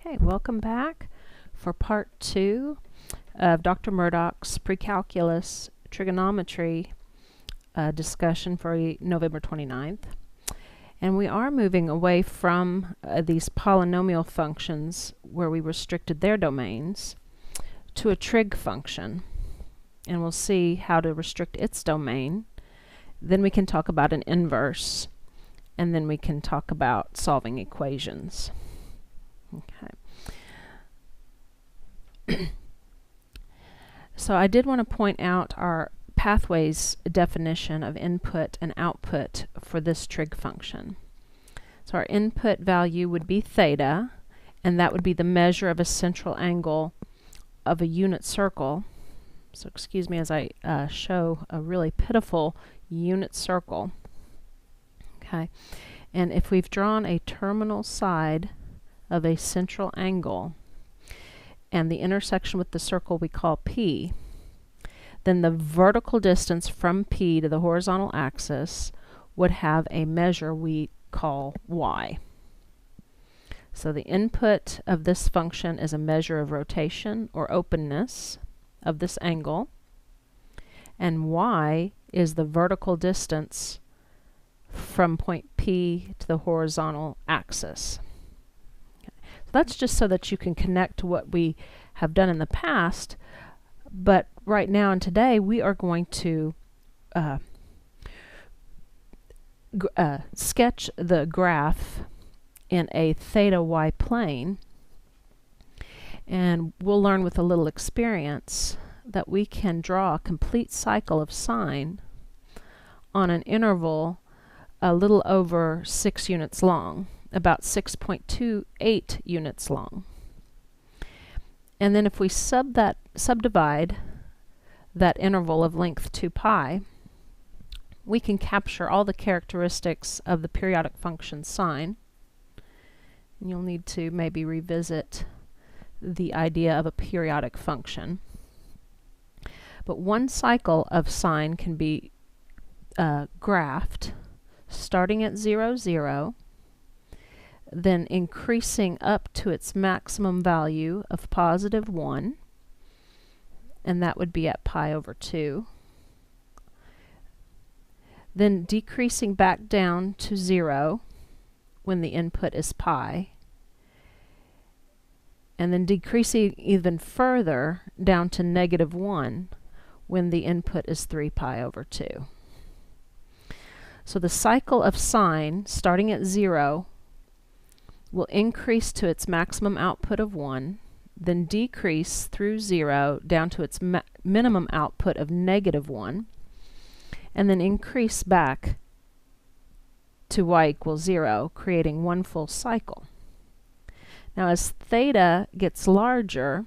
Okay, welcome back for part 2 of Dr. Murdock's Pre-Calculus Trigonometry discussion for November 29th. And we are moving away from these polynomial functions where we restricted their domains to a trig function. And we'll see how to restrict its domain. Then we can talk about an inverse. And then we can talk about solving equations. Okay. So I did want to point out our pathways definition of input and output for this trig function. So our input value would be theta, and that would be the measure of a central angle of a unit circle. So excuse me as I show a really pitiful unit circle. Okay, and if we've drawn a terminal side of a central angle and the intersection with the circle we call P, then the vertical distance from P to the horizontal axis would have a measure we call y. So the input of this function is a measure of rotation or openness of this angle, and y is the vertical distance from point P to the horizontal axis. That's just so that you can connect to what we have done in the past, but right now and today we are going to sketch the graph in a theta y plane, and we'll learn with a little experience that we can draw a complete cycle of sine on an interval a little over 6 units long, about 6.28 units long. And then if we subdivide that interval of length 2 pi, we can capture all the characteristics of the periodic function sine. And you'll need to maybe revisit the idea of a periodic function. But one cycle of sine can be graphed starting at 0, 0, then increasing up to its maximum value of positive 1, and that would be at pi over 2. Then decreasing back down to 0 when the input is pi, and then decreasing even further down to negative 1 when the input is 3 pi over 2. So the cycle of sine, starting at 0, will increase to its maximum output of 1, then decrease through 0 down to its minimum output of negative 1, and then increase back to y equals 0, creating one full cycle. Now as theta gets larger,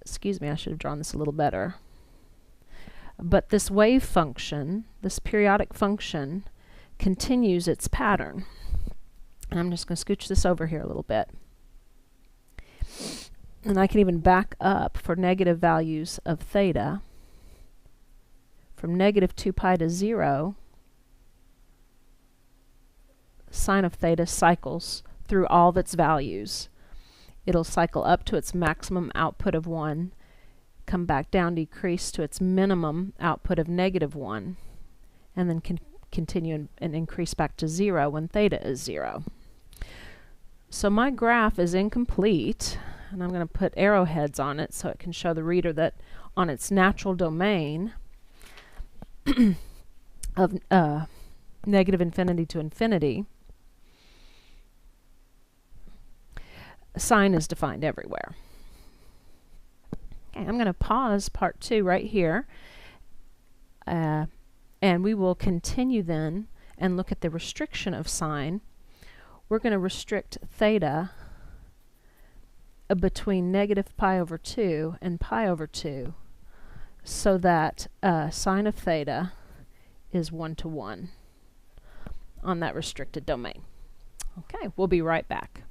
excuse me, I should have drawn this a little better, but this wave function, this periodic function, continues its pattern. And I'm just going to scooch this over here a little bit. And I can even back up for negative values of theta. From negative 2 pi to 0, sine of theta cycles through all of its values. It'll cycle up to its maximum output of 1, come back down, decrease to its minimum output of negative 1, and then continue and increase back to 0 when theta is 0. So my graph is incomplete, and I'm going to put arrowheads on it so it can show the reader that on its natural domain of negative infinity to infinity, sine is defined everywhere. Okay, I'm going to pause part 2 right here, and we will continue then and look at the restriction of sine. We're going to restrict theta between negative pi over 2 and pi over 2 so that sine of theta is 1 to 1 on that restricted domain. Okay, we'll be right back.